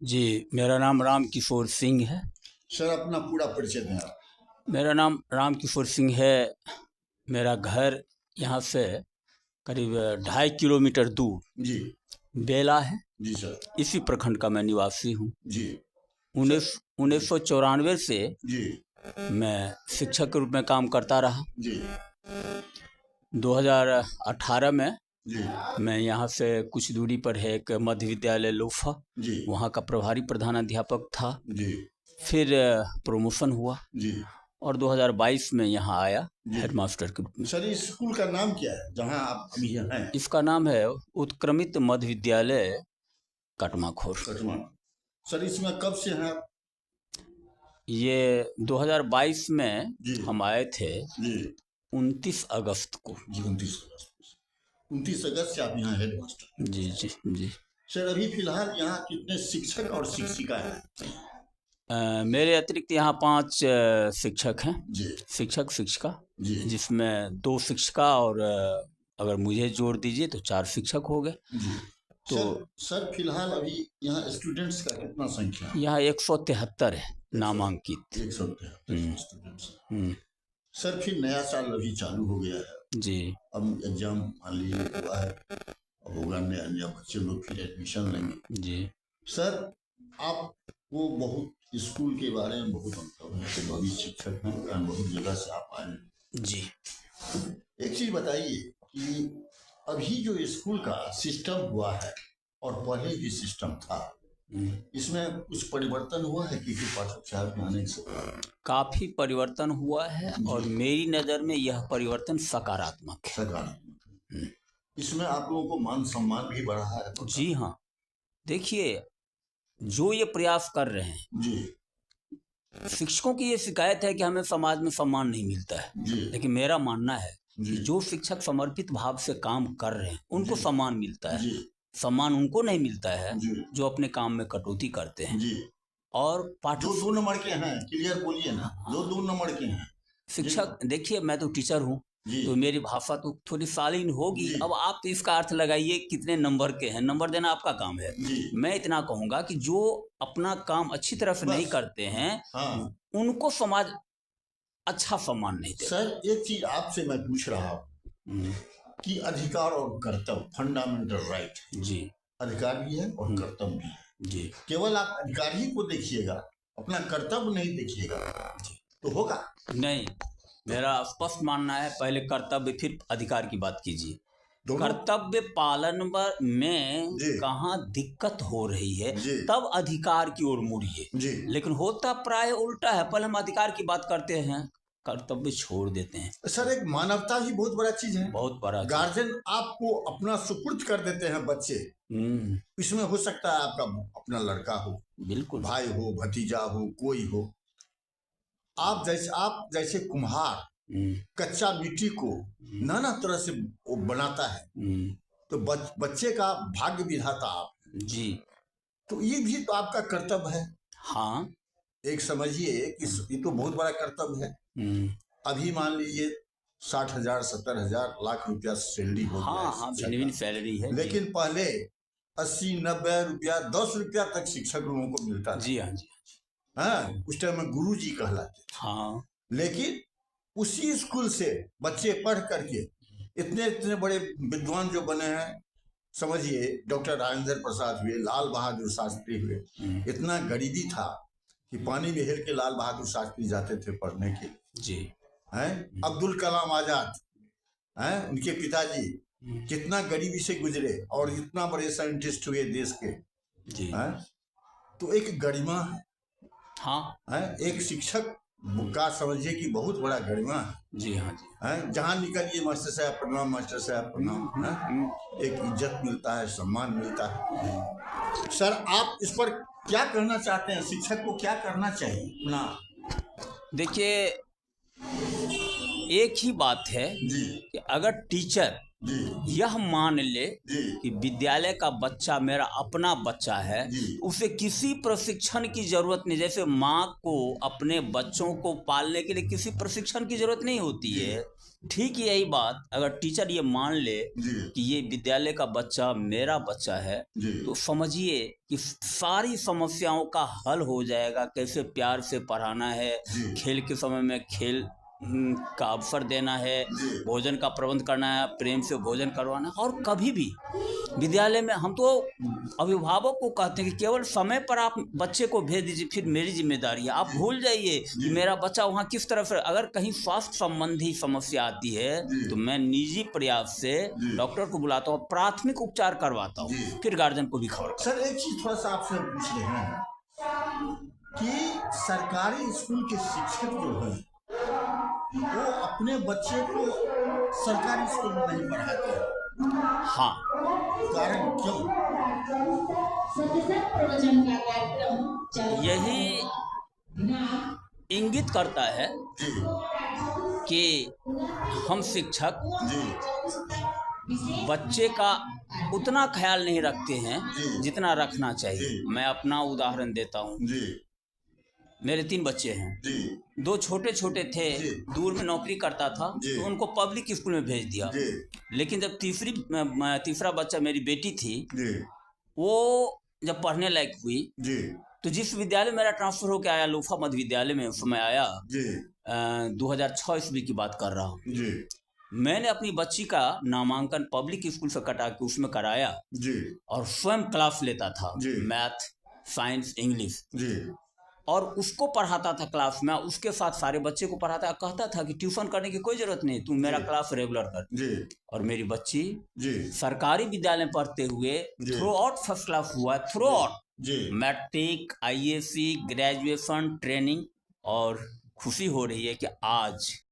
जी, मेरा नाम राम किशोर सिंह है। सर अपना पूरा परिचय दें आप। मेरा नाम राम किशोर सिंह है। मेरा घर यहाँ से करीब 2.5 किलोमीटर दूर जी बेला है। जी सर। इसी प्रखंड का मैं निवासी हूँ। जी 1994 से जी मैं शिक्षक के रूप में काम करता रहा। जी 2018 में जी मैं यहाँ से कुछ दूरी पर है एक मध्य विद्यालय लोफा, जी वहाँ का प्रभारी प्रधानाध्यापक था। जी फिर प्रमोशन हुआ जी और 2022 में यहाँ आया जी। हेडमास्टर के रूप में। सर इस स्कूल का नाम क्या है जहाँ आप अभी हैं? इसका नाम है उत्क्रमित मध्य विद्यालय कटमाखोर। कटमा। सर इसमें कब से हैं आप? ये 2022 में जी हम आए थे जी 29 अगस्त को। जी 29 अगस्त से आप यहाँ हेडमास्टर। जी जी जी। सर अभी फिलहाल यहाँ कितने शिक्षक और शिक्षिका हैं? मेरे अतिरिक्त यहाँ 5 शिक्षक हैं। जी शिक्षक शिक्षिका, जी जिसमें 2 शिक्षिका और अगर मुझे जोड़ दीजिए तो 4 शिक्षक हो गए। जी। तो सर फिलहाल अभी यहाँ स्टूडेंट्स का कितना संख्या है? यहाँ 173 है नामांकित। 173 स्टूडेंट्स। हम्म, सर फिर नया साल अभी चालू हो गया है। जी अब एग्जाम मान लीजिए हुआ है, अब होगा नया नया बच्चे लोग फिर एडमिशन लेंगे। जी। सर आपको बहुत स्कूल के बारे में बहुत अनुभव है, तो अभी शिक्षक हैं, कारण बहुत जगह से आप आए हैं। जी। एक चीज बताइए कि अभी जो स्कूल का सिस्टम हुआ है और पहले जो सिस्टम था, इसमें कुछ परिवर्तन हुआ है कि पाठ्यक्रम में आने से? काफी परिवर्तन हुआ है और मेरी नज़र में यह परिवर्तन सकारात्मक है। सकारात्मक। इसमें आप लोगों को मान सम्मान भी बढ़ा है? जी हाँ, देखिए जो ये प्रयास कर रहे हैं, जी शिक्षकों की ये शिकायत है कि हमें समाज में सम्मान नहीं मिलता है, जी लेकिन मेरा मानना है कि जी जो शिक्षक समर्पित भाव से काम कर रहे हैं उनको जी। सम्मान मिलता है। जी सम्मान उनको नहीं मिलता है जी जो अपने काम में कटौती करते हैं। जी। और जो 2 नंबर के हैं, क्लियर बोलिए ना, जो 2 नंबर के हैं शिक्षक, देखिए मैं तो टीचर हूँ जी तो मेरी भाषा तो थोड़ी शालीन होगी। जी। अब आप तो इसका अर्थ लगाइए कितने नंबर के हैं, नंबर देना आपका काम है। जी मैं इतना कहूंगा कि जो अपना काम अच्छी तरह से नहीं बस। करते हैं हाँ उनको समाज अच्छा सम्मान नहीं देता। सर एक चीज आपसे मैं पूछ रहा हूँ कि अधिकार और कर्तव्य फंडामेंटल राइट, जी अधिकार भी है और कर्तव्य भी है। जी केवल आप अधिकार ही को देखिएगा, अपना कर्तव्य नहीं देखिएगा तो होगा नहीं। मेरा स्पष्ट मानना है, पहले कर्तव्य फिर अधिकार की बात कीजिए। दोनों। कर्तव्य पालन में जी कहाँ दिक्कत हो रही है जी तब अधिकार की ओर मुड़िए। जी लेकिन होता प्राय उल्टा है, पहले हम अधिकार की बात करते हैं, कर्तव्य छोड़ देते हैं। सर एक मानवता ही बहुत बड़ा चीज है। बहुत बड़ा गार्जियन आपको अपना सुपुर्द कर देते हैं बच्चे, इसमें हो सकता है आपका अपना लड़का हो, बिल्कुल भाई हो, भतीजा हो, कोई हो। आप जैसे कुम्हार कच्चा मिट्टी को नाना तरह से वो बनाता है, तो बच्चे का भाग्य विधाता आप जी। तो ये भी तो आपका कर्तव्य है। हाँ, एक समझिए कि ये तो बहुत बड़ा कर्तव्य है। अभी मान लीजिए 60,000 70,000 लाख रुपया सैलरी हो गया है। हाँ, भिन्न सैलरी है। लेकिन पहले 80 90 रुपया 10 रुपया तक शिक्षक लोगों को मिलता था। जी हाँ जी हाँ, उस टाइम में गुरु जी कहलाते थे। हाँ। लेकिन उसी स्कूल से बच्चे पढ़ करके इतने इतने बड़े विद्वान जो बने हैं, समझिए डॉक्टर राजेंद्र प्रसाद हुए, लाल बहादुर शास्त्री हुए। इतना गरीबी था कि पानी में हेर के लाल बहादुर शास्त्री जाते थे पढ़ने के लिए। जी हैं अब्दुल कलाम आजाद हैं, उनके पिताजी कितना गरीबी से गुजरे और इतना बड़े साइंटिस्ट हुए देश के। जी हैं तो एक गरिमा है। हाँ हैं एक शिक्षक का समझिए कि बहुत बड़ा गरिमा है। जी हाँ जी। हैं जहाँ निकलिए मास्टर साहब प्रणाम, मास्टर साहब प्रणाम। हैं एक इज्जत मिलता है, सम्मान मिलता है। सर आप इस पर क्या कहना चाहते हैं, शिक्षक को क्या करना चाहिए? ना देखिए एक ही बात है जी कि अगर टीचर जी यह मान ले जी कि विद्यालय का बच्चा मेरा अपना बच्चा है, जी। उसे किसी प्रशिक्षण की जरूरत नहीं। जैसे माँ को अपने बच्चों को पालने के लिए किसी प्रशिक्षण की जरूरत नहीं होती है, ठीक यही बात अगर टीचर ये मान ले जी कि ये विद्यालय का बच्चा मेरा बच्चा है, जी तो समझिए कि सारी समस्याओं का हल हो जाएगा। कैसे प्यार से पढ़ाना है, जी खेल के समय में खेल का अवसर देना है, जी भोजन का प्रबंध करना है, प्रेम से भोजन करवाना है। और कभी भी विद्यालय में हम तो अभिभावक को कहते हैं कि केवल समय पर आप बच्चे को भेज दीजिए, फिर मेरी जिम्मेदारी है। आप भूल जाइए कि मेरा बच्चा वहाँ किस तरह से, अगर कहीं स्वास्थ्य संबंधी समस्या आती है तो मैं निजी प्रयास से डॉक्टर को बुलाता हूँ, प्राथमिक उपचार करवाता हूँ, फिर गार्जियन को भी खबर। सर एक चीज थोड़ा सा आपसे पूछ रहे हैं कि सरकारी स्कूल के शिक्षक जो है वो अपने बच्चे को सरकारी स्कूल में नहीं पढ़ाते हैं। हाँ, कारण क्यों? यही इंगित करता है जी कि हम शिक्षक जी बच्चे का उतना ख्याल नहीं रखते हैं जी। जितना रखना चाहिए। जी। मैं अपना उदाहरण देता हूँ। जी मेरे 3 बच्चे हैं। जी 2 छोटे छोटे थे, जी। दूर में नौकरी करता था, जी। तो उनको पब्लिक स्कूल में भेज दिया। जी लेकिन जब तीसरा बच्चा मेरी बेटी थी, जी वो जब पढ़ने लायक हुई जी तो जिस विद्यालय में मेरा ट्रांसफर होकर आया, लोफा मध्य विद्यालय में उस समय आया, जी 2006 ईस्वी की बात कर रहा हूँ। जी मैंने अपनी बच्ची का नामांकन पब्लिक स्कूल से कटा के उसमें कराया जी और स्वयं क्लास लेता था, जी। मैथ, साइंस, इंग्लिश, जी और उसको पढ़ाता था क्लास में। उसके साथ सारे बच्चे को पढ़ाता, कहता था कि ट्यूशन करने की कोई जरूरत नहीं, तू मेरा जी। क्लास रेगुलर कर। जी और मेरी बच्ची जी सरकारी विद्यालय में पढ़ते हुए जी। थ्रू आउट फर्स्ट क्लास हुआ, थ्रू आउट जी मैट्रिक, IAC, ग्रेजुएशन, ट्रेनिंग। और खुशी हो रही है कि आज